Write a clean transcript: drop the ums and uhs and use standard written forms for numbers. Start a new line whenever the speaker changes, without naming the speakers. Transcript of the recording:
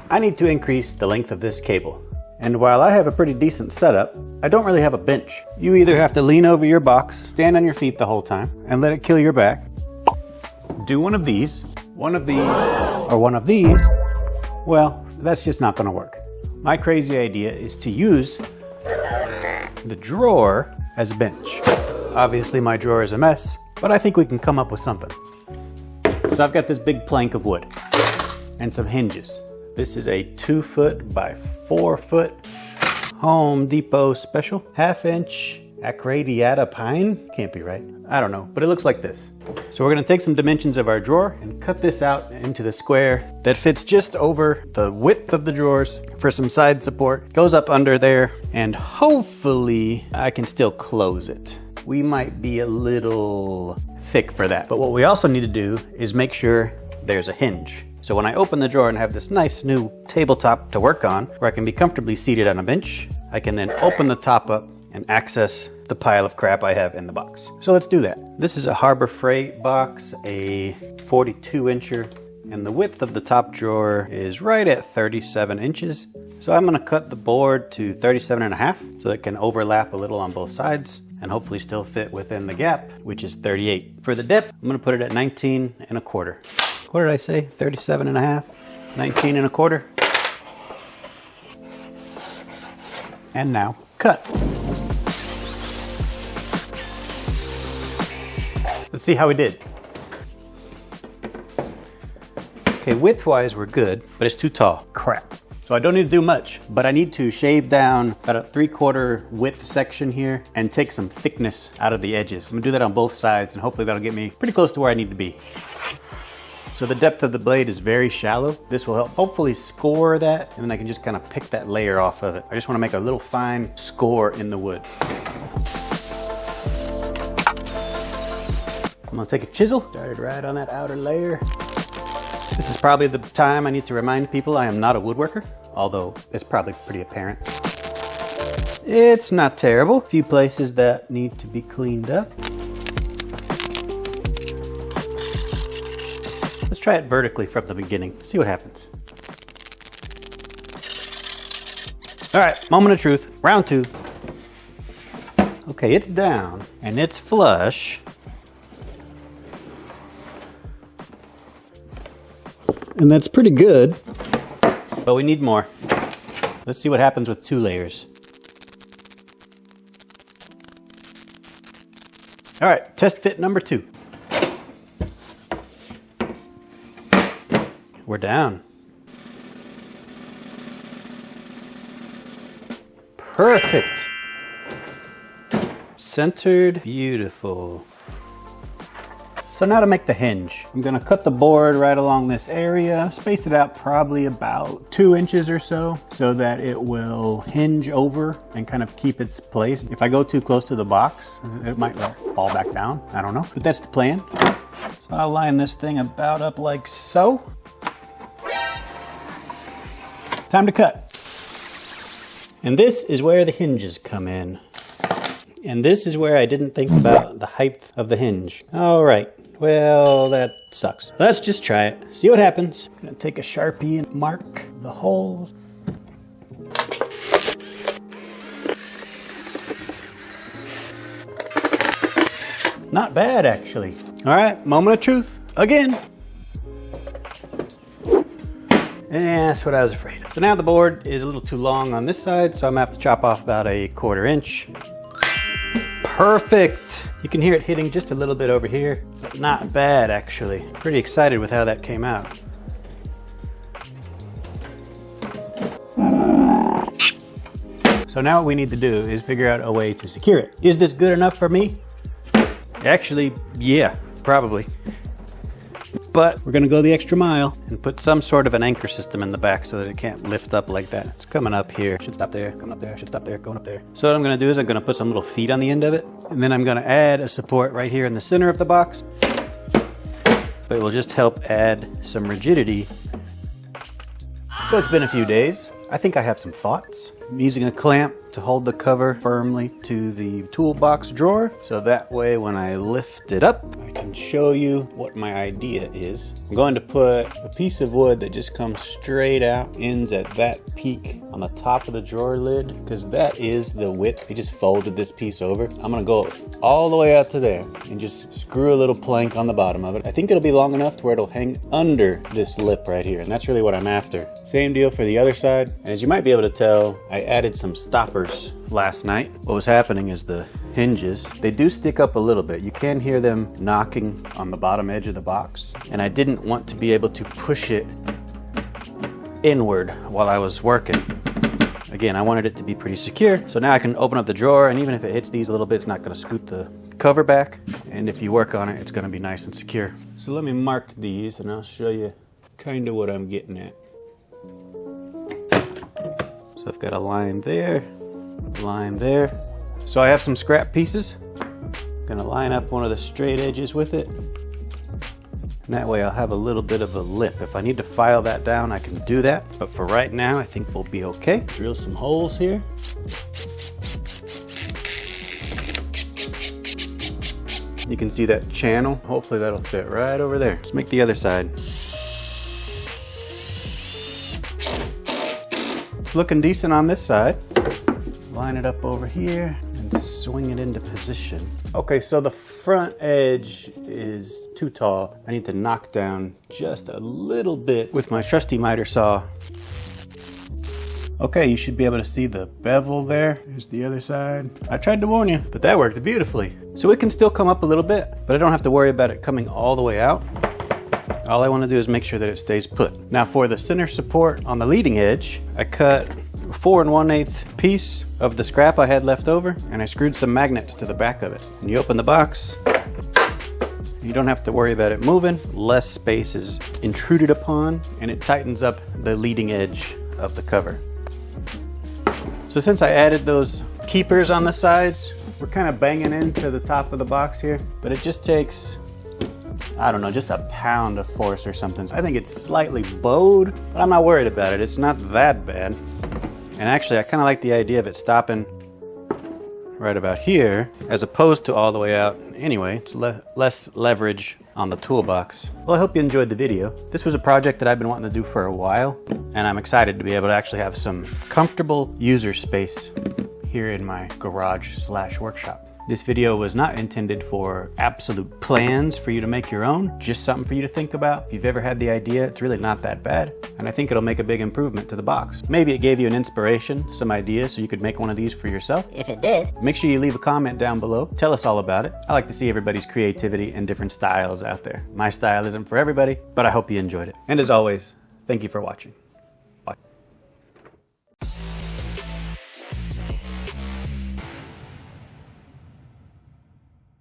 I need to increase the length of this cable. And while I have a pretty decent setup, I don't really have a bench. You either have to lean over your box, stand on your feet the whole time, and let it kill your back. Do one of these, or one of these. Well, that's just not gonna work. My crazy idea is to use the drawer as a bench. Obviously my drawer is a mess, but I think we can come up with something. So I've got this big plank of wood and some hinges. This is a 2 foot by 4 foot Home Depot special, 1/2 inch Acradiata pine. Can't be right. I don't know, but it looks like this. So we're gonna take some dimensions of our drawer and cut this out into the square that fits just over the width of the drawers for some side support. Goes up under there, and hopefully I can still close it. We might be a little thick for that. But what we also need to do is make sure there's a hinge. So when I open the drawer and have this nice new tabletop to work on, where I can be comfortably seated on a bench, I can then open the top up and access the pile of crap I have in the box. So let's do that. This is a Harbor Freight box, a 42 incher, and the width of the top drawer is right at 37 inches. So I'm gonna cut the board to 37.5 so it can overlap a little on both sides and hopefully still fit within the gap, which is 38. For the depth, I'm gonna put it at 19.25. What did I say? 37.5, 19.25. And now cut. Let's see how we did. Okay, width-wise we're good, but it's too tall. Crap. So I don't need to do much, but I need to shave down about a 3/4 width section here and take some thickness out of the edges. I'm gonna do that on both sides, and hopefully that'll get me pretty close to where I need to be. So the depth of the blade is very shallow. This will help hopefully score that, and then I can just kind of pick that layer off of it. I just want to make a little fine score in the wood. I'm gonna take a chisel, started right on that outer layer. This is probably the time I need to remind people I am not a woodworker, although it's probably pretty apparent. It's not terrible. A few places that need to be cleaned up. Let's try it vertically from the beginning, see what happens. All right, moment of truth, round 2. Okay, it's down and it's flush. And that's pretty good, but we need more. Let's see what happens with 2 layers. All right, test fit number 2. We're down. Perfect. Centered, beautiful. So now to make the hinge, I'm gonna cut the board right along this area, space it out probably about 2 inches or so that it will hinge over and kind of keep its place. If I go too close to the box, it might fall back down, I don't know, but that's the plan. So I'll line this thing about up like so. Time to cut. And this is where the hinges come in. And this is where I didn't think about the height of the hinge. All right, well, that sucks. Let's just try it, see what happens. I'm gonna take a Sharpie and mark the holes. Not bad, actually. All right, moment of truth, again. And that's what I was afraid of. So now the board is a little too long on this side, so I'm gonna have to chop off about a 1/4 inch. Perfect. You can hear it hitting just a little bit over here, but not bad actually. Pretty excited with how that came out. So now what we need to do is figure out a way to secure it. Is this good enough for me? Actually, yeah, probably. But we're gonna go the extra mile and put some sort of an anchor system in the back so that it can't lift up like that. It's coming up here, should stop there, coming up there, should stop there, going up there. So what I'm gonna do is I'm gonna put some little feet on the end of it, and then I'm gonna add a support right here in the center of the box. But it will just help add some rigidity. So it's been a few days. I think I have some thoughts. I'm using a clamp to hold the cover firmly to the toolbox drawer, so that way when I lift it up, I can show you what my idea is. I'm going to put a piece of wood that just comes straight out, ends at that peak on the top of the drawer lid, because that is the width. I just folded this piece over. I'm gonna go all the way out to there and just screw a little plank on the bottom of it. I think it'll be long enough to where it'll hang under this lip right here, and that's really what I'm after. Same deal for the other side, and as you might be able to tell, I added some stoppers last night. What was happening is the hinges, they do stick up a little bit. You can hear them knocking on the bottom edge of the box, and I didn't want to be able to push it inward while I was working. Again, I wanted it to be pretty secure, so now I can open up the drawer, and even if it hits these a little bit, it's not going to scoot the cover back, and if you work on it, it's going to be nice and secure. So let me mark these and I'll show you kind of what I'm getting at. So I've got a line there, line there. So I have some scrap pieces. I'm gonna line up one of the straight edges with it. And that way I'll have a little bit of a lip. If I need to file that down, I can do that. But for right now, I think we'll be okay. Drill some holes here. You can see that channel. Hopefully that'll fit right over there. Let's make the other side. It's looking decent on this side. Line it up over here and swing it into position. Okay, so the front edge is too tall. I need to knock down just a little bit with my trusty miter saw. Okay, you should be able to see the bevel there. There's the other side. I tried to warn you, but that worked beautifully. So it can still come up a little bit, but I don't have to worry about it coming all the way out. All I want to do is make sure that it stays put. Now for the center support on the leading edge, I cut 4 1/8 piece of the scrap I had left over, and I screwed some magnets to the back of it. When you open the box, you don't have to worry about it moving. Less space is intruded upon, and it tightens up the leading edge of the cover. So since I added those keepers on the sides, we're kind of banging into the top of the box here, but it just takes, I don't know, just a pound of force or something. So I think it's slightly bowed, but I'm not worried about it. It's not that bad. And actually, I kind of like the idea of it stopping right about here, as opposed to all the way out. Anyway, it's less leverage on the toolbox. Well, I hope you enjoyed the video. This was a project that I've been wanting to do for a while, and I'm excited to be able to actually have some comfortable user space here in my garage/workshop. This video was not intended for absolute plans for you to make your own, just something for you to think about. If you've ever had the idea, it's really not that bad, and I think it'll make a big improvement to the box. Maybe it gave you an inspiration, some ideas, so you could make one of these for yourself.
If it did,
make sure you leave a comment down below. Tell us all about it. I like to see everybody's creativity and different styles out there. My style isn't for everybody, but I hope you enjoyed it. And as always, thank you for watching.